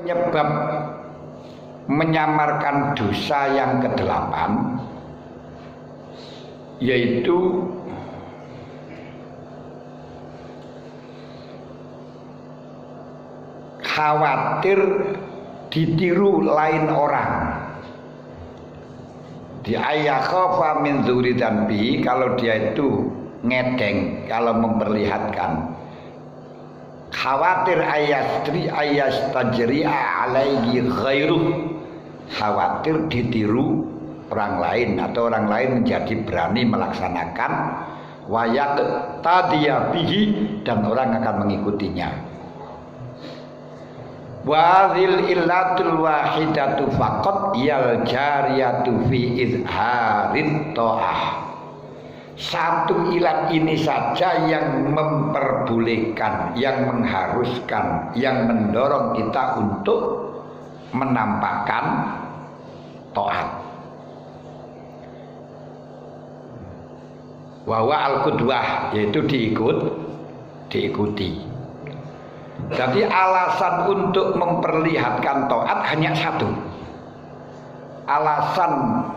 Penyebab menyamarkan dosa yang kedelapan yaitu khawatir ditiru lain orang. Di ayakhafa min dzuridan bi, kalau dia itu ngedeng, kalau memperlihatkan khawatir ayastajri'a alaihi ghairuh, khawatir ditiru orang lain atau orang lain menjadi berani melaksanakan wayak tadiya bihi, dan orang akan mengikutinya. Wazil illatul wahidatu faqat yal jariyatu fi izharit ta'ah. Satu ilat ini saja yang memperbolehkan, yang mengharuskan, yang mendorong kita untuk menampakkan taat. Wa al-qudwah, yaitu diikuti. Jadi alasan untuk memperlihatkan taat hanya satu. Alasan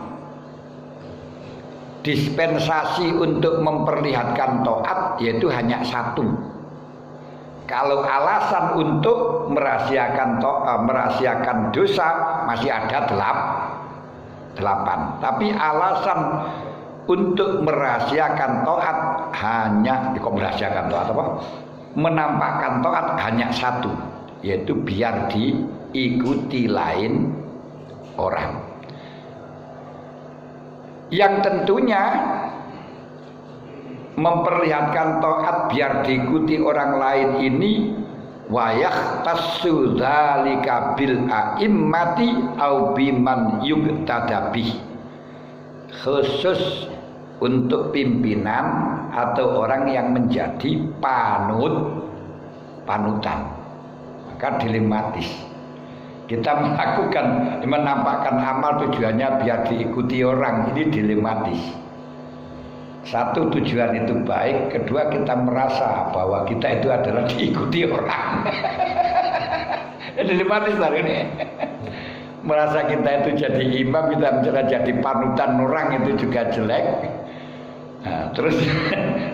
dispensasi untuk memperlihatkan taat yaitu hanya satu. Kalau alasan untuk merahasiakan dosa masih ada delapan. Tapi alasan untuk merahasiakan taat hanya merahasiakan taat apa? Menampakkan taat hanya satu, yaitu biar diikuti lain orang. Yang tentunya memperlihatkan taat biar diikuti orang lain ini wayah tassu dzalika bil a'immati au biman yuqtadabih, khusus untuk pimpinan atau orang yang menjadi panutan. Maka dilematis. Kita menampakkan amal tujuannya biar diikuti orang, ini dilematis. Satu, tujuan itu baik. Kedua, kita merasa bahwa kita itu adalah diikuti orang. Dilematis lah ini. Merasa kita itu jadi imam, kita jadi panutan orang, itu juga jelek. Nah, terus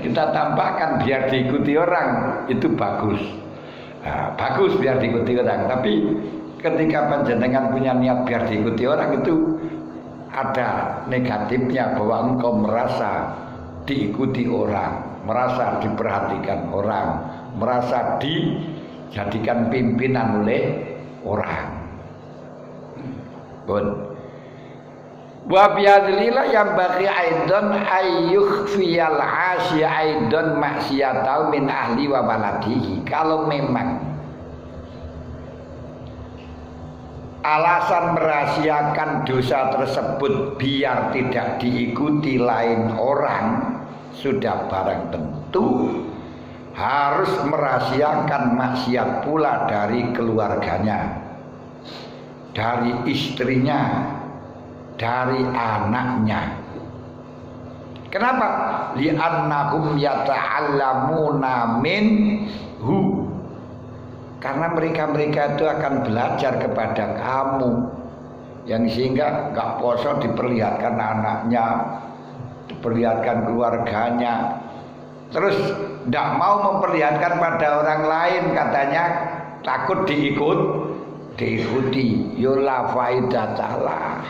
kita tampakkan biar diikuti orang, itu bagus. Nah, bagus biar diikuti orang. Tapi ketika panjenengan punya niat biar diikuti orang, itu ada negatifnya, bahwa engkau merasa diikuti orang, merasa diperhatikan orang, merasa dijadikan pimpinan oleh orang. Bon. Wa biadlillah yang bagi aidon ayyuh fiyal asya aidon maksiatau min ahli wa baladihi. Kalau memang alasan merahasiakan dosa tersebut biar tidak diikuti lain orang, sudah barang tentu harus merahasiakan maksiat pula dari keluarganya, dari istrinya, dari anaknya. Kenapa? Li'annahum yata'allamuna minhu, karena mereka itu akan belajar kepada kamu, yang sehingga gak poso diperlihatkan anaknya, diperlihatkan keluarganya, terus tidak mau memperlihatkan pada orang lain, katanya takut diikuti. Yola faidatalah.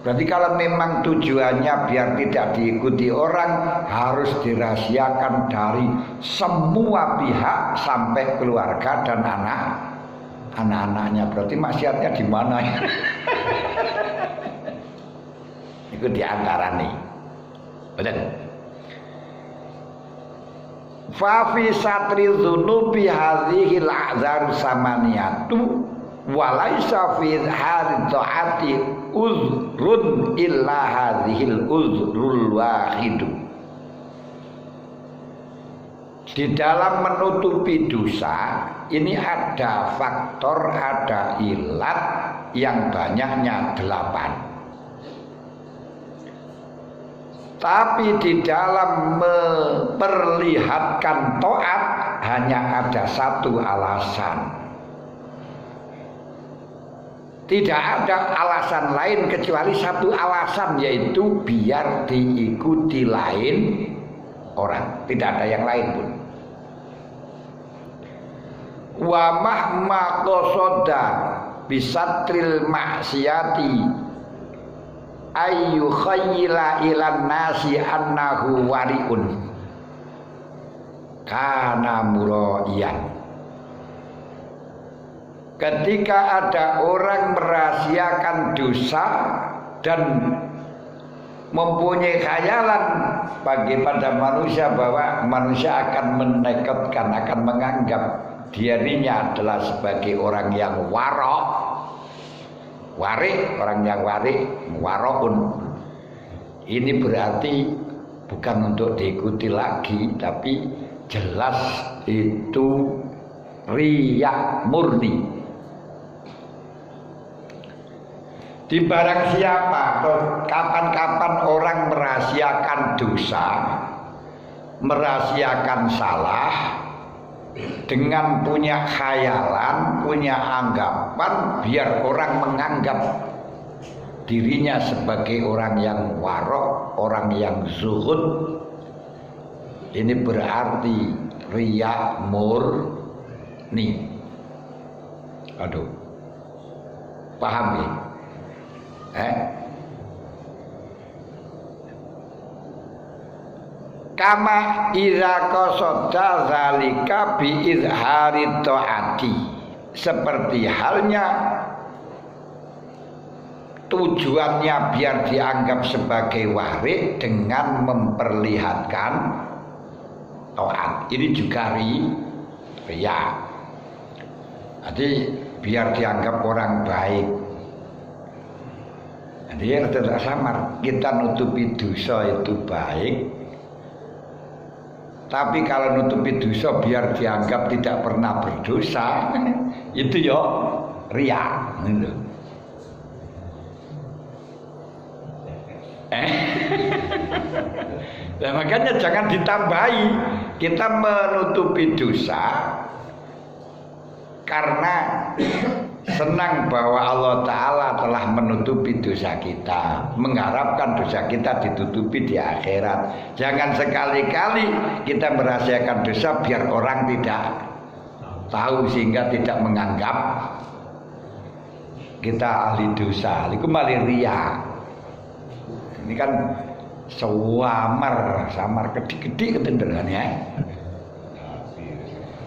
Berarti kalau memang tujuannya biar tidak diikuti orang, harus dirahasiakan dari semua pihak sampai keluarga dan anak-anaknya. Berarti maksiatnya di mana ya? Itu diantara nih. Betul. Fa fi satri dzunubi hadhil a'dzar samaniyatu walaisa fi hari taati uzrun illa hadhil uzrul wahidu. Di dalam menutupi dosa ini ada faktor, ada ilat yang banyaknya 8. Tapi di dalam memperlihatkan taat hanya ada satu alasan. Tidak ada alasan lain kecuali satu alasan, yaitu biar diikuti lain orang. Tidak ada yang lain pun. Wa mahma qasoda bisatril maksiati ayu khayyila ilan nasi annahu wariun kana muraiyan. Ketika ada orang merahasiakan dosa dan mempunyai khayalan bagi pada manusia bahwa manusia akan menekatkan, akan menganggap dirinya adalah sebagai orang yang warok, warik, orang yang warik, warokun. Ini berarti bukan untuk diikuti lagi, tapi jelas itu riya murni. Di barang siapa atau kapan-kapan orang merahasiakan dosa, merahasiakan salah, dengan punya khayalan, punya anggapan, biar orang menganggap dirinya sebagai orang yang warok, orang yang zuhud, ini berarti riya murni. Aduh, paham ya? Kama idza qasada zalika bi izhari taati, seperti halnya tujuannya biar dianggap sebagai warik dengan memperlihatkan taat. Ini juga riya. Jadi biar dianggap orang baik. Dia tidak samar, kita nutupi dosa itu baik, tapi kalau nutupi dosa biar dianggap tidak pernah berdosa, itu ya riya. Nah, makanya jangan ditambahi, kita menutupi dosa karena senang bahwa Allah Ta'ala telah menutupi dosa kita, mengharapkan dosa kita ditutupi di akhirat. Jangan sekali-kali kita merahasiakan dosa biar orang tidak tahu, sehingga tidak menganggap kita ahli dosa. Itu malah riya. Ini kan samar gede-gede ketenderan ya.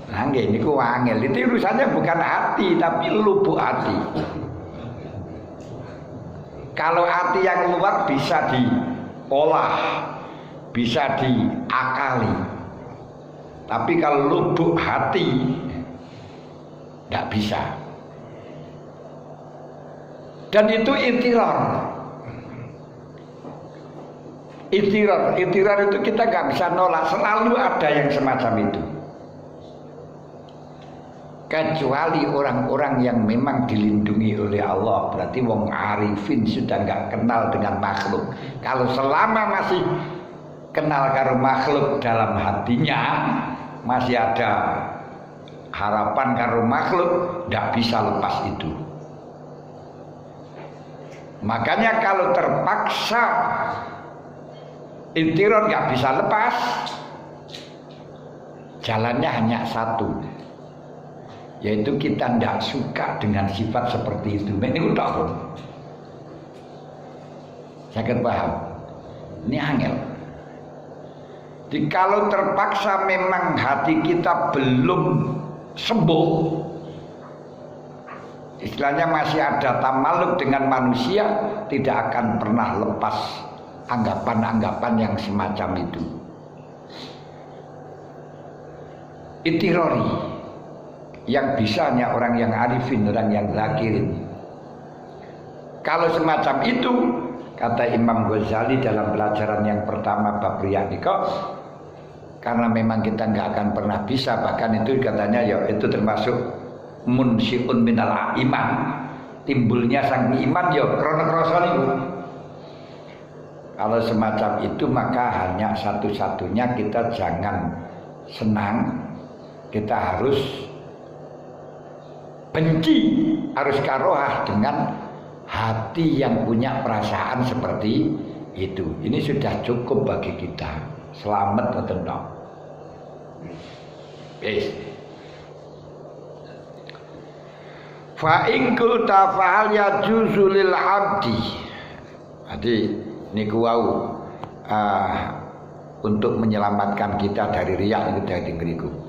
Nah, ini ku angel. Itu urusannya bukan hati, tapi lubuk hati. Kalau hati yang luar bisa diolah, bisa diakali. Tapi kalau lubuk hati tidak bisa. Dan itu itiror. Itiror itu kita nggak bisa nolak. Selalu ada yang semacam itu. Kecuali orang-orang yang memang dilindungi oleh Allah, berarti wong arifin sudah nggak kenal dengan makhluk. Kalau selama masih kenal karo makhluk dalam hatinya, masih ada harapan karo makhluk, nggak bisa lepas itu. Makanya kalau terpaksa intiron nggak bisa lepas, jalannya hanya satu, yaitu kita tidak suka dengan sifat seperti itu. Ini udah pun saya paham. Ini angel. Jadi kalau terpaksa memang hati kita belum sembuh, istilahnya masih ada tamaluk dengan manusia, tidak akan pernah lepas anggapan-anggapan yang semacam itu. Itirori yang bisanya orang yang arifin, orang yang zakirin. Kalau semacam itu, kata Imam Ghazali dalam pelajaran yang pertama bab riya niko, karena memang kita nggak akan pernah bisa, bahkan itu katanya ya itu termasuk munsyiun minal iman, timbulnya sang iman ya krono-krono niku. Kalau semacam itu maka hanya satu-satunya kita jangan senang, kita harus benci, harus karohah dengan hati yang punya perasaan seperti itu. Ini sudah cukup bagi kita. Selamat atau enggak? Yes. Fa in qulta fa'al yajuzu lil 'abdi. Jadi niku wau untuk menyelamatkan kita dari riya itu dari ngriku.